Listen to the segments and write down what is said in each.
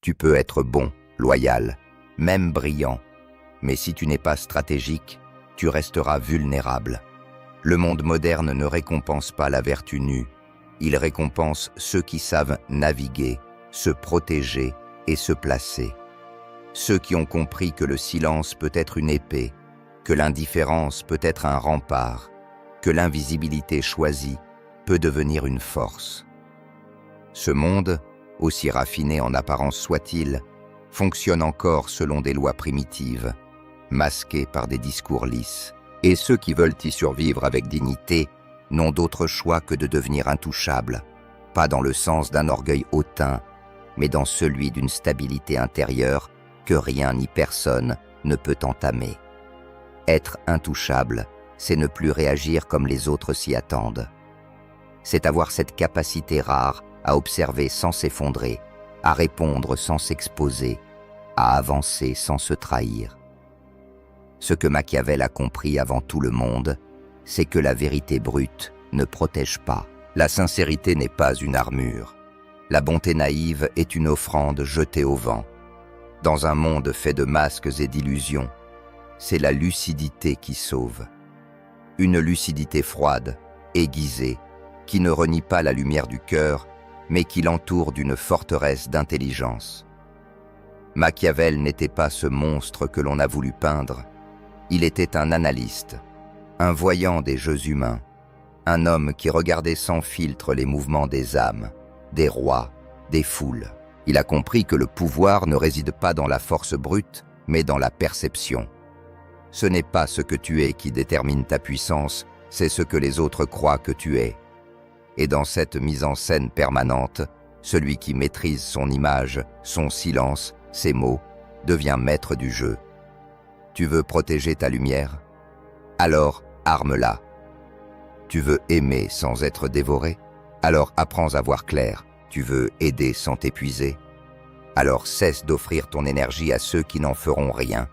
Tu peux être bon, loyal, même brillant, mais si tu n'es pas stratégique, tu resteras vulnérable. Le monde moderne ne récompense pas la vertu nue, il récompense ceux qui savent naviguer, se protéger et se placer. Ceux qui ont compris que le silence peut être une épée, que l'indifférence peut être un rempart, que l'invisibilité choisie peut devenir une force. Ce monde, aussi raffiné en apparence soit-il, fonctionne encore selon des lois primitives, masquées par des discours lisses. Et ceux qui veulent y survivre avec dignité n'ont d'autre choix que de devenir intouchables, pas dans le sens d'un orgueil hautain, mais dans celui d'une stabilité intérieure que rien ni personne ne peut entamer. Être intouchable, c'est ne plus réagir comme les autres s'y attendent. C'est avoir cette capacité rare à observer sans s'effondrer, à répondre sans s'exposer, à avancer sans se trahir. Ce que Machiavel a compris avant tout le monde, c'est que la vérité brute ne protège pas. La sincérité n'est pas une armure. La bonté naïve est une offrande jetée au vent. Dans un monde fait de masques et d'illusions, c'est la lucidité qui sauve. Une lucidité froide, aiguisée, qui ne renie pas la lumière du cœur, mais qui l'entoure d'une forteresse d'intelligence. Machiavel n'était pas ce monstre que l'on a voulu peindre. Il était un analyste, un voyant des jeux humains, un homme qui regardait sans filtre les mouvements des âmes, des rois, des foules. Il a compris que le pouvoir ne réside pas dans la force brute, mais dans la perception. Ce n'est pas ce que tu es qui détermine ta puissance, c'est ce que les autres croient que tu es. Et dans cette mise en scène permanente, celui qui maîtrise son image, son silence, ses mots, devient maître du jeu. Tu veux protéger ta lumière? Alors, arme-la. Tu veux aimer sans être dévoré? Alors apprends à voir clair. Tu veux aider sans t'épuiser? Alors cesse d'offrir ton énergie à ceux qui n'en feront rien.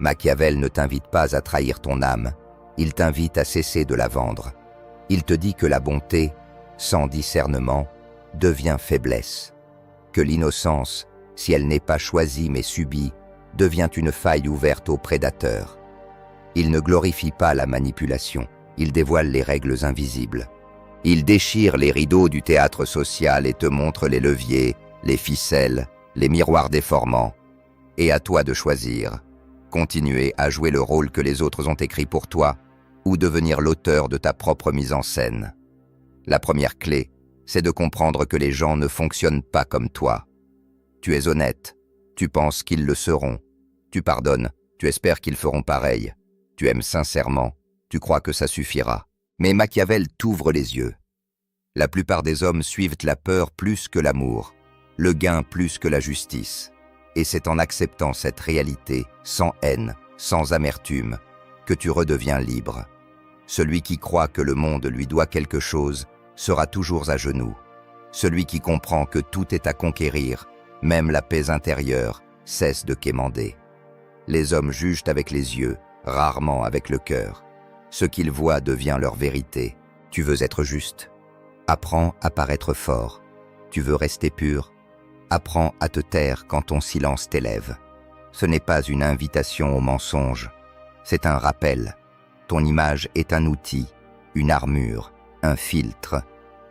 Machiavel ne t'invite pas à trahir ton âme, il t'invite à cesser de la vendre. Il te dit que la bonté, sans discernement, devient faiblesse. Que l'innocence, si elle n'est pas choisie mais subie, devient une faille ouverte aux prédateurs. Il ne glorifie pas la manipulation, il dévoile les règles invisibles. Il déchire les rideaux du théâtre social et te montre les leviers, les ficelles, les miroirs déformants. Et à toi de choisir, continuer à jouer le rôle que les autres ont écrit pour toi ou devenir l'auteur de ta propre mise en scène. La première clé, c'est de comprendre que les gens ne fonctionnent pas comme toi. Tu es honnête. Tu penses qu'ils le seront. Tu pardonnes. Tu espères qu'ils feront pareil. Tu aimes sincèrement. Tu crois que ça suffira. Mais Machiavel t'ouvre les yeux. La plupart des hommes suivent la peur plus que l'amour, le gain plus que la justice. Et c'est en acceptant cette réalité, sans haine, sans amertume, que tu redeviens libre. Celui qui croit que le monde lui doit quelque chose sera toujours à genoux. Celui qui comprend que tout est à conquérir, même la paix intérieure, cesse de quémander. Les hommes jugent avec les yeux, rarement avec le cœur. Ce qu'ils voient devient leur vérité. Tu veux être juste? Apprends à paraître fort. Tu veux rester pur? Apprends à te taire quand ton silence t'élève. Ce n'est pas une invitation au mensonge, c'est un rappel. Ton image est un outil, une armure, un filtre.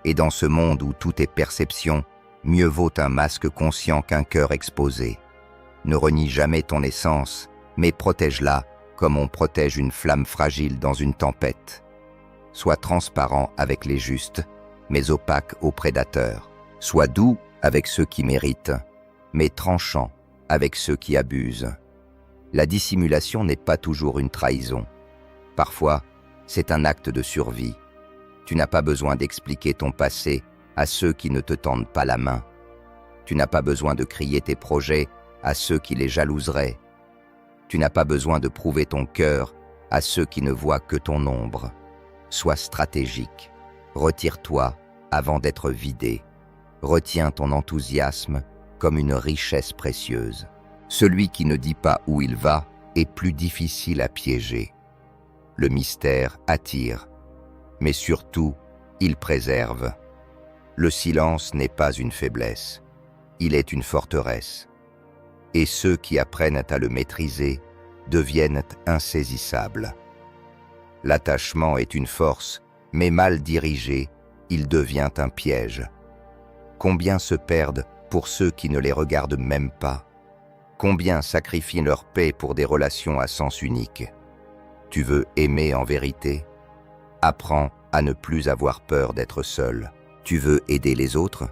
Et dans ce monde où tout est perception, mieux vaut un masque conscient qu'un cœur exposé. Ne renie jamais ton essence, mais protège-la comme on protège une flamme fragile dans une tempête. Sois transparent avec les justes, mais opaque aux prédateurs. Sois doux avec ceux qui méritent, mais tranchant avec ceux qui abusent. La dissimulation n'est pas toujours une trahison. Parfois, c'est un acte de survie. Tu n'as pas besoin d'expliquer ton passé à ceux qui ne te tendent pas la main. Tu n'as pas besoin de crier tes projets à ceux qui les jalouseraient. Tu n'as pas besoin de prouver ton cœur à ceux qui ne voient que ton ombre. Sois stratégique. Retire-toi avant d'être vidé. Retiens ton enthousiasme comme une richesse précieuse. Celui qui ne dit pas où il va est plus difficile à piéger. Le mystère attire, mais surtout, il préserve. Le silence n'est pas une faiblesse. il est une forteresse. Et ceux qui apprennent à le maîtriser deviennent insaisissables. L'attachement est une force, mais mal dirigé, il devient un piège. Combien se perdent pour ceux qui ne les regardent même pas? Combien sacrifient leur paix pour des relations à sens unique? Tu veux aimer en vérité? Apprends à ne plus avoir peur d'être seul. Tu veux aider les autres?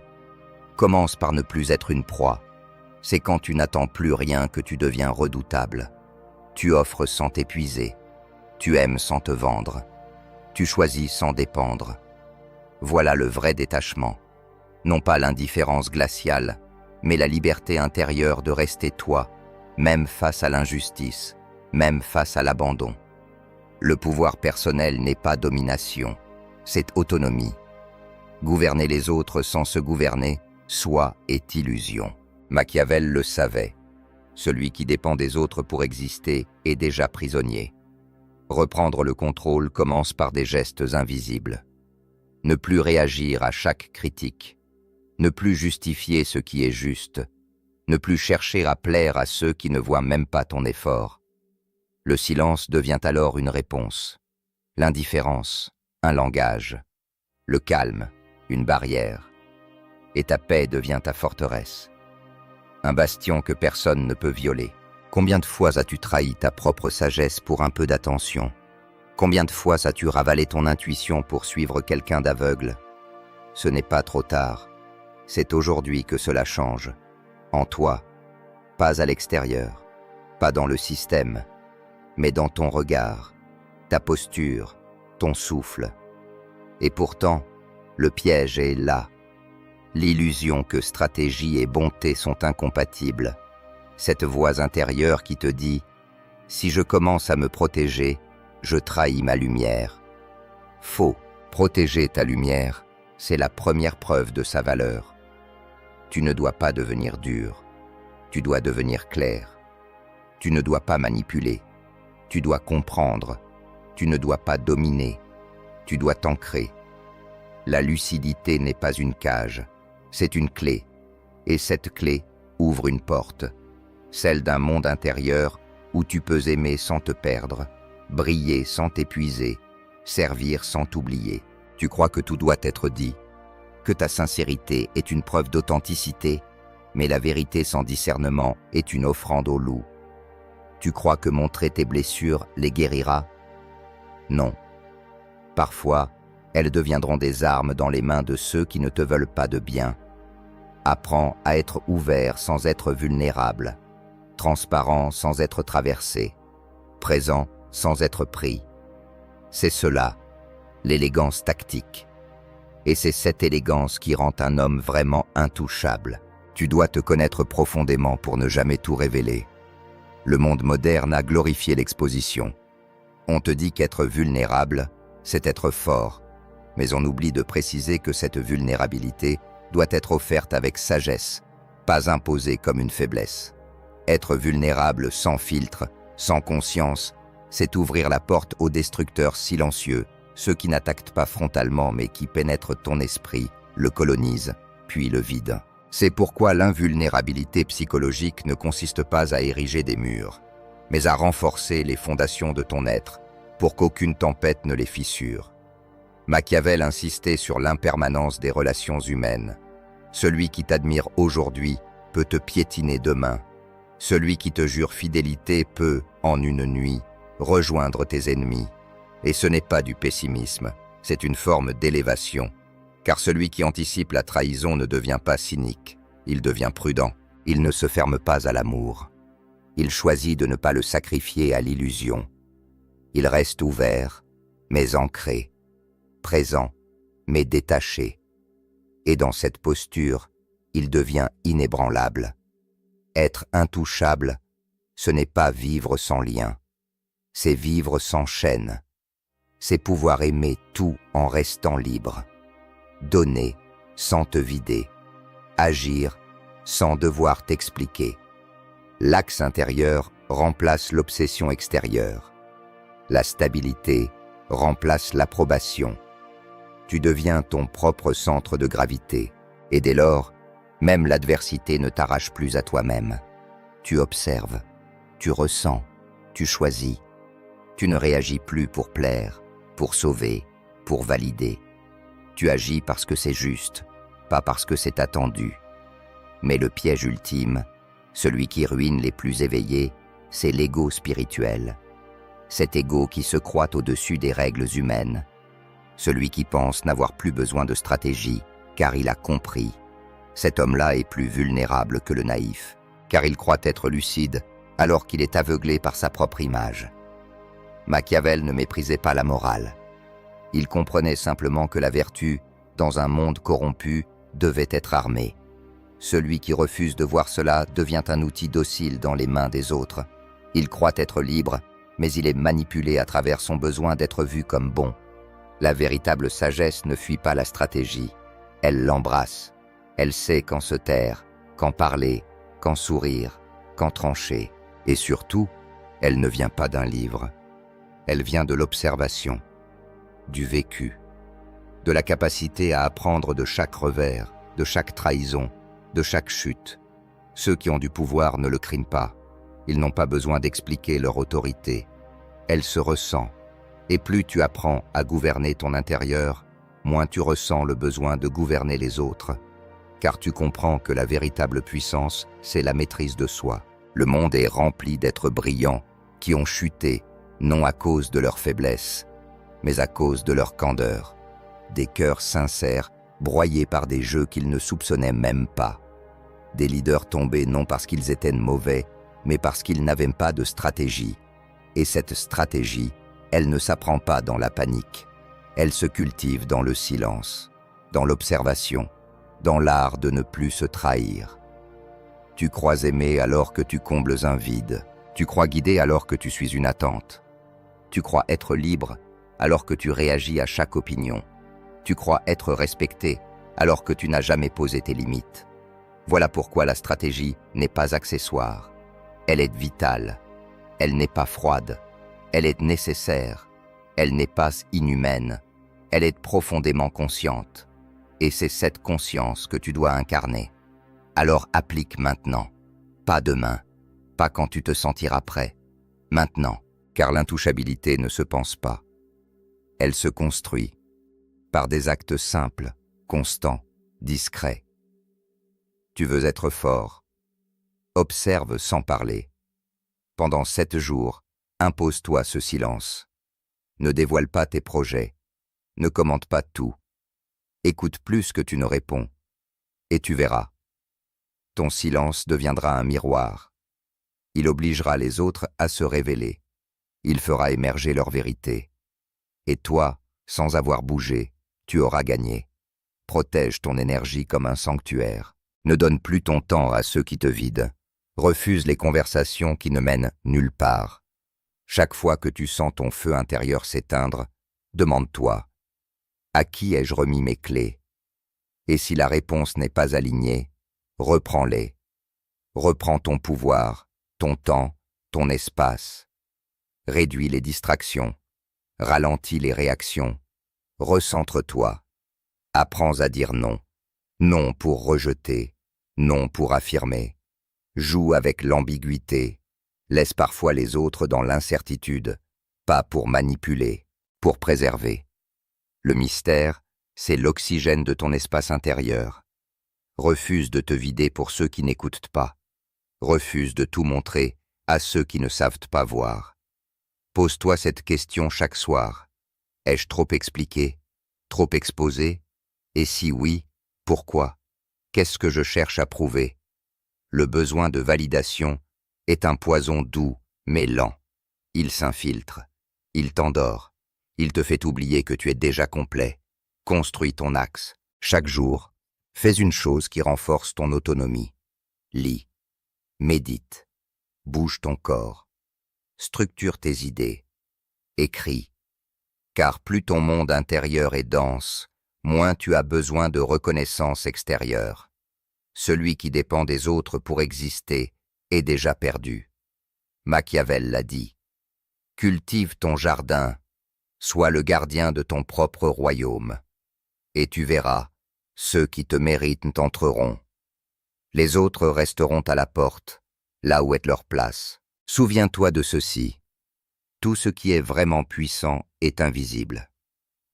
Commence par ne plus être une proie. C'est quand tu n'attends plus rien que tu deviens redoutable. Tu offres sans t'épuiser. Tu aimes sans te vendre. Tu choisis sans dépendre. Voilà le vrai détachement. Non pas l'indifférence glaciale, mais la liberté intérieure de rester toi, même face à l'injustice, même face à l'abandon. Le pouvoir personnel n'est pas domination, c'est autonomie. Gouverner les autres sans se gouverner, soi est illusion. Machiavel le savait. Celui qui dépend des autres pour exister est déjà prisonnier. Reprendre le contrôle commence par des gestes invisibles. Ne plus réagir à chaque critique. Ne plus justifier ce qui est juste. Ne plus chercher à plaire à ceux qui ne voient même pas ton effort. Le silence devient alors une réponse. L'indifférence, un langage. Le calme, une barrière. Et ta paix devient ta forteresse. Un bastion que personne ne peut violer. Combien de fois as-tu trahi ta propre sagesse pour un peu d'attention? Combien de fois as-tu ravalé ton intuition pour suivre quelqu'un d'aveugle? Ce n'est pas trop tard. C'est aujourd'hui que cela change. En toi, pas à l'extérieur, pas dans le système, mais dans ton regard, ta posture, ton souffle. Et pourtant, le piège est là. L'illusion que stratégie et bonté sont incompatibles. Cette voix intérieure qui te dit « Si je commence à me protéger, je trahis ma lumière ». Faux. Protéger ta lumière, c'est la première preuve de sa valeur. Tu ne dois pas devenir dur. Tu dois devenir clair. Tu ne dois pas manipuler. Tu dois comprendre. Tu ne dois pas dominer. Tu dois t'ancrer. La lucidité n'est pas une cage, c'est une clé. Et cette clé ouvre une porte. Celle d'un monde intérieur où tu peux aimer sans te perdre, briller sans t'épuiser, servir sans t'oublier. Tu crois que tout doit être dit, que ta sincérité est une preuve d'authenticité, mais la vérité sans discernement est une offrande au loup. Tu crois que montrer tes blessures les guérira? Non. Parfois, elles deviendront des armes dans les mains de ceux qui ne te veulent pas de bien. Apprends à être ouvert sans être vulnérable, transparent sans être traversé, présent sans être pris. C'est cela, l'élégance tactique. Et c'est cette élégance qui rend un homme vraiment intouchable. Tu dois te connaître profondément pour ne jamais tout révéler. Le monde moderne a glorifié l'exposition. On te dit qu'être vulnérable, c'est être fort, mais on oublie de préciser que cette vulnérabilité doit être offerte avec sagesse, pas imposée comme une faiblesse. Être vulnérable sans filtre, sans conscience, c'est ouvrir la porte aux destructeurs silencieux, ceux qui n'attaquent pas frontalement mais qui pénètrent ton esprit, le colonisent, puis le vident. C'est pourquoi l'invulnérabilité psychologique ne consiste pas à ériger des murs, mais à renforcer les fondations de ton être, pour qu'aucune tempête ne les fissure. Machiavel insistait sur l'impermanence des relations humaines. Celui qui t'admire aujourd'hui peut te piétiner demain. Celui qui te jure fidélité peut, en une nuit, rejoindre tes ennemis. Et ce n'est pas du pessimisme, c'est une forme d'élévation. Car celui qui anticipe la trahison ne devient pas cynique, il devient prudent. Il ne se ferme pas à l'amour. Il choisit de ne pas le sacrifier à l'illusion. Il reste ouvert, mais ancré, présent, mais détaché. Et dans cette posture, il devient inébranlable. Être intouchable, ce n'est pas vivre sans lien, c'est vivre sans chaîne. C'est pouvoir aimer tout en restant libre. Donner sans te vider. Agir sans devoir t'expliquer. L'axe intérieur remplace l'obsession extérieure. La stabilité remplace l'approbation. Tu deviens ton propre centre de gravité, et dès lors, Même l'adversité ne t'arrache plus à toi-même. Tu observes, tu ressens, tu choisis. Tu ne réagis plus pour plaire, pour sauver, pour valider. Tu agis parce que c'est juste, pas parce que c'est attendu. Mais le piège ultime, celui qui ruine les plus éveillés, c'est l'ego spirituel. Cet ego qui se croit au-dessus des règles humaines. Celui qui pense n'avoir plus besoin de stratégie, car il a compris. Cet homme-là est plus vulnérable que le naïf, car il croit être lucide, alors qu'il est aveuglé par sa propre image. Machiavel ne méprisait pas la morale. Il comprenait simplement que la vertu, dans un monde corrompu, devait être armée. Celui qui refuse de voir cela devient un outil docile dans les mains des autres. Il croit être libre, mais il est manipulé à travers son besoin d'être vu comme bon. La véritable sagesse ne fuit pas la stratégie. Elle l'embrasse. Elle sait quand se taire, quand parler, quand sourire, quand trancher. Et surtout, elle ne vient pas d'un livre. Elle vient de l'observation, du vécu, de la capacité à apprendre de chaque revers, de chaque trahison, de chaque chute. Ceux qui ont du pouvoir ne le crient pas. Ils n'ont pas besoin d'expliquer leur autorité. Elle se ressent. Et plus tu apprends à gouverner ton intérieur, moins tu ressens le besoin de gouverner les autres. Car tu comprends que la véritable puissance, c'est la maîtrise de soi. Le monde est rempli d'êtres brillants qui ont chuté, non à cause de leur faiblesse, mais à cause de leur candeur. Des cœurs sincères, broyés par des jeux qu'ils ne soupçonnaient même pas. Des leaders tombés non parce qu'ils étaient mauvais, mais parce qu'ils n'avaient pas de stratégie. Et cette stratégie, elle ne s'apprend pas dans la panique. Elle se cultive dans le silence, dans l'observation, dans l'art de ne plus se trahir. Tu crois aimer alors que tu combles un vide. Tu crois guider alors que tu suis une attente. Tu crois être libre alors que tu réagis à chaque opinion. Tu crois être respecté alors que tu n'as jamais posé tes limites. Voilà pourquoi la stratégie n'est pas accessoire. Elle est vitale. Elle n'est pas froide. Elle est nécessaire. Elle n'est pas inhumaine. Elle est profondément consciente. Et c'est cette conscience que tu dois incarner. Alors applique maintenant, pas demain, pas quand tu te sentiras prêt, maintenant, car l'intouchabilité ne se pense pas. Elle se construit par des actes simples, constants, discrets. Tu veux être fort. Observe sans parler. Pendant 7 jours, impose-toi ce silence. Ne dévoile pas tes projets. Ne commente pas tout. Écoute plus que tu ne réponds. Et tu verras. Ton silence deviendra un miroir. Il obligera les autres à se révéler. Il fera émerger leur vérité. Et toi, sans avoir bougé, tu auras gagné. Protège ton énergie comme un sanctuaire. Ne donne plus ton temps à ceux qui te vident. Refuse les conversations qui ne mènent nulle part. Chaque fois que tu sens ton feu intérieur s'éteindre, demande-toi, à qui ai-je remis mes clés? Et si la réponse n'est pas alignée, reprends-les. Reprends ton pouvoir, ton temps, ton espace. Réduis les distractions. Ralentis les réactions. Recentre-toi. Apprends à dire non. Non pour rejeter. Non pour affirmer. Joue avec l'ambiguïté. Laisse parfois les autres dans l'incertitude. Pas pour manipuler, pour préserver. Le mystère, c'est l'oxygène de ton espace intérieur. Refuse de te vider pour ceux qui n'écoutent pas. Refuse de tout montrer à ceux qui ne savent pas voir. Pose-toi cette question chaque soir. Ai-je trop expliqué? Trop exposé? Et si oui, pourquoi? Qu'est-ce que je cherche à prouver? Le besoin de validation est un poison doux, mais lent. Il s'infiltre. Il t'endort. Il te fait oublier que tu es déjà complet. Construis ton axe. Chaque jour, fais une chose qui renforce ton autonomie. Lis. Médite. Bouge ton corps. Structure tes idées. Écris. Car plus ton monde intérieur est dense, moins tu as besoin de reconnaissance extérieure. Celui qui dépend des autres pour exister est déjà perdu. Machiavel l'a dit. Cultive ton jardin, sois le gardien de ton propre royaume. Et tu verras, ceux qui te méritent entreront. Les autres resteront à la porte, là où est leur place. Souviens-toi de ceci. Tout ce qui est vraiment puissant est invisible.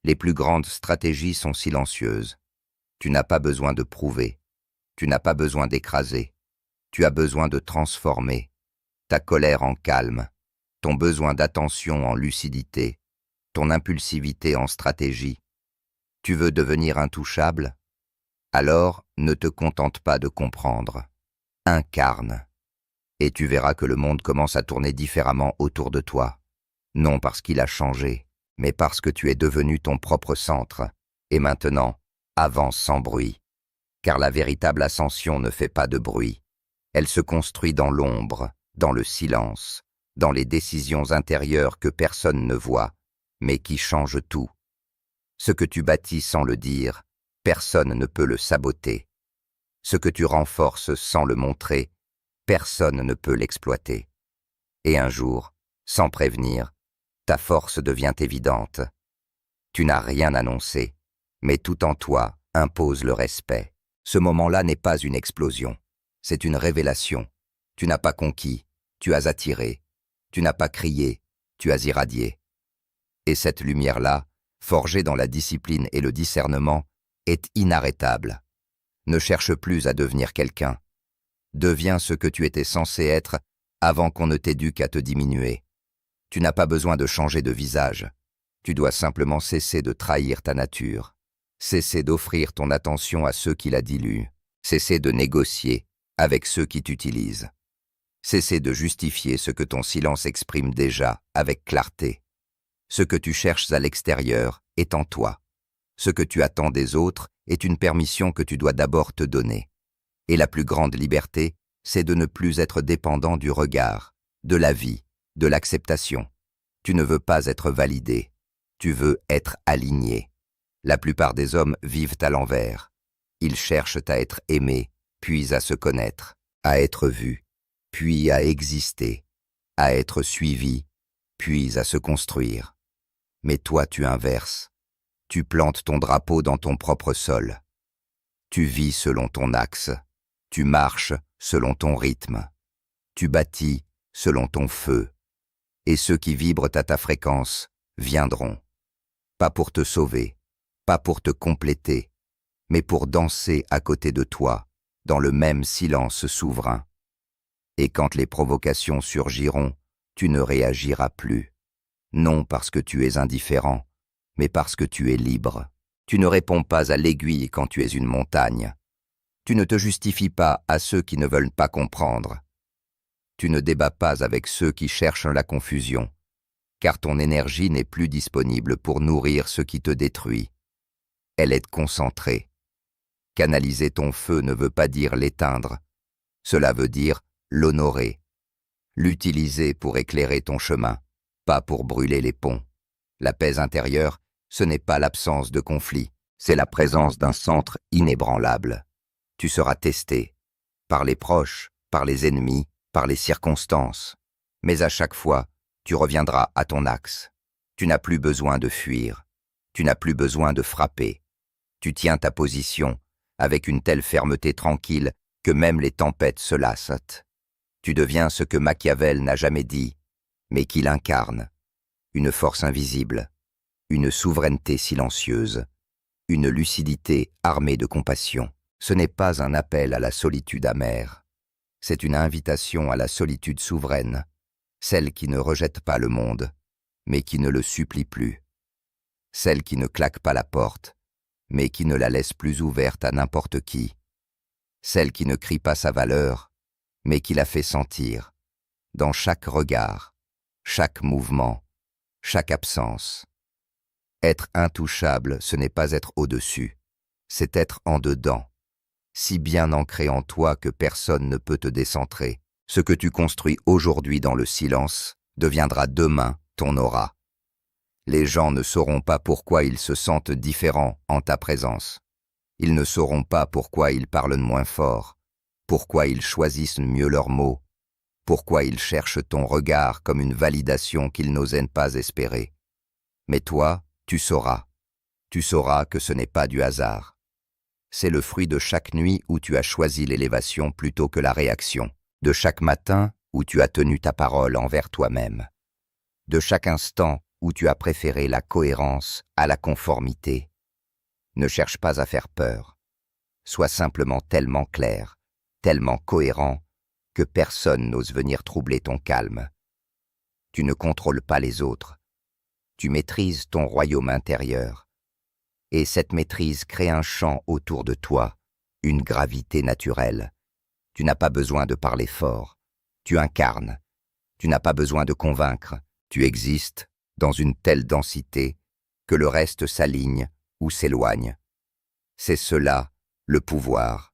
Les plus grandes stratégies sont silencieuses. Tu n'as pas besoin de prouver. Tu n'as pas besoin d'écraser. Tu as besoin de transformer. Ta colère en calme, ton besoin d'attention en lucidité, ton impulsivité en stratégie. Tu veux devenir intouchable? Alors, ne te contente pas de comprendre. Incarne. Et tu verras que le monde commence à tourner différemment autour de toi. Non parce qu'il a changé, mais parce que tu es devenu ton propre centre. Et maintenant, avance sans bruit. Car la véritable ascension ne fait pas de bruit. Elle se construit dans l'ombre, dans le silence, dans les décisions intérieures que personne ne voit, mais qui changent tout. Ce que tu bâtis sans le dire, personne ne peut le saboter. Ce que tu renforces sans le montrer, personne ne peut l'exploiter. Et un jour, sans prévenir, ta force devient évidente. Tu n'as rien annoncé, mais tout en toi impose le respect. Ce moment-là n'est pas une explosion, c'est une révélation. Tu n'as pas conquis, tu as attiré. Tu n'as pas crié, tu as irradié. Et cette lumière-là, forgée dans la discipline et le discernement, est inarrêtable. Ne cherche plus à devenir quelqu'un. Deviens ce que tu étais censé être avant qu'on ne t'éduque à te diminuer. Tu n'as pas besoin de changer de visage. Tu dois simplement cesser de trahir ta nature. Cesser d'offrir ton attention à ceux qui la diluent. Cesser de négocier avec ceux qui t'utilisent. Cesser de justifier ce que ton silence exprime déjà avec clarté. Ce que tu cherches à l'extérieur est en toi. Ce que tu attends des autres est une permission que tu dois d'abord te donner. Et la plus grande liberté, c'est de ne plus être dépendant du regard, de la vie, de l'acceptation. Tu ne veux pas être validé, tu veux être aligné. La plupart des hommes vivent à l'envers. Ils cherchent à être aimés, puis à se connaître, à être vus, puis à exister, à être suivis, puis à se construire. Mais toi, tu inverses. Tu plantes ton drapeau dans ton propre sol. Tu vis selon ton axe. Tu marches selon ton rythme. Tu bâtis selon ton feu. Et ceux qui vibrent à ta fréquence viendront. Pas pour te sauver, pas pour te compléter, mais pour danser à côté de toi, dans le même silence souverain. Et quand les provocations surgiront, tu ne réagiras plus. Non parce que tu es indifférent, mais parce que tu es libre. Tu ne réponds pas à l'aiguille quand tu es une montagne. Tu ne te justifies pas à ceux qui ne veulent pas comprendre. Tu ne débats pas avec ceux qui cherchent la confusion, car ton énergie n'est plus disponible pour nourrir ce qui te détruit. Elle est concentrée. Canaliser ton feu ne veut pas dire l'éteindre. Cela veut dire l'honorer. L'utiliser pour éclairer ton chemin, pas pour brûler les ponts. La paix intérieure, ce n'est pas l'absence de conflit, c'est la présence d'un centre inébranlable. Tu seras testé, par les proches, par les ennemis, par les circonstances. Mais à chaque fois, tu reviendras à ton axe. Tu n'as plus besoin de fuir. Tu n'as plus besoin de frapper. Tu tiens ta position avec une telle fermeté tranquille que même les tempêtes se lassent. Tu deviens ce que Machiavel n'a jamais dit, mais qu'il incarne. Une force invisible, une souveraineté silencieuse, une lucidité armée de compassion. Ce n'est pas un appel à la solitude amère. C'est une invitation à la solitude souveraine, celle qui ne rejette pas le monde, mais qui ne le supplie plus. Celle qui ne claque pas la porte, mais qui ne la laisse plus ouverte à n'importe qui. Celle qui ne crie pas sa valeur, mais qui la fait sentir, dans chaque regard, chaque mouvement, chaque absence. Être intouchable, ce n'est pas être au-dessus, c'est être en dedans, si bien ancré en toi que personne ne peut te décentrer. Ce que tu construis aujourd'hui dans le silence deviendra demain ton aura. Les gens ne sauront pas pourquoi ils se sentent différents en ta présence. Ils ne sauront pas pourquoi ils parlent moins fort, pourquoi ils choisissent mieux leurs mots, pourquoi ils cherchent ton regard comme une validation qu'ils n'osaient pas espérer. Mais toi, tu sauras que ce n'est pas du hasard. c'est le fruit de chaque nuit où tu as choisi l'élévation plutôt que la réaction, de chaque matin où tu as tenu ta parole envers toi-même, de chaque instant où tu as préféré la cohérence à la conformité. Ne cherche pas à faire peur. Sois simplement tellement clair, tellement cohérent, que personne n'ose venir troubler ton calme. Tu ne contrôles pas les autres. Tu maîtrises ton royaume intérieur. Et cette maîtrise crée un champ autour de toi, une gravité naturelle. Tu n'as pas besoin de parler fort. Tu incarnes. Tu n'as pas besoin de convaincre. Tu existes dans une telle densité que le reste s'aligne ou s'éloigne. C'est cela, le pouvoir.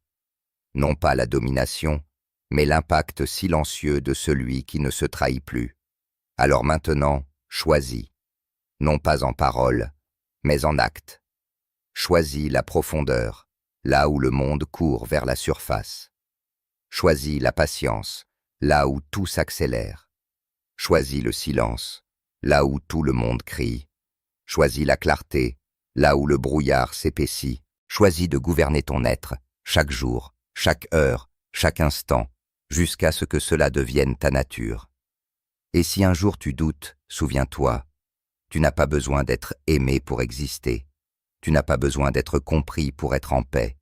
Non pas la domination, mais l'impact silencieux de celui qui ne se trahit plus. Alors maintenant, choisis, non pas en parole, mais en acte. Choisis la profondeur, là où le monde court vers la surface. Choisis la patience, là où tout s'accélère. Choisis le silence, là où tout le monde crie. Choisis la clarté, là où le brouillard s'épaissit. Choisis de gouverner ton être, chaque jour, chaque heure, chaque instant, jusqu'à ce que cela devienne ta nature. Et si un jour tu doutes, souviens-toi, tu n'as pas besoin d'être aimé pour exister. Tu n'as pas besoin d'être compris pour être en paix.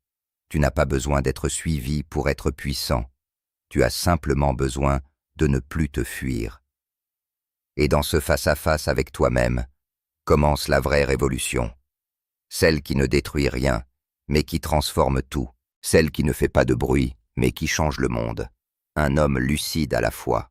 Tu n'as pas besoin d'être suivi pour être puissant. Tu as simplement besoin de ne plus te fuir. Et dans ce face-à-face avec toi-même, commence la vraie révolution. Celle qui ne détruit rien, mais qui transforme tout. Celle qui ne fait pas de bruit, mais qui change le monde. Un homme lucide à la fois.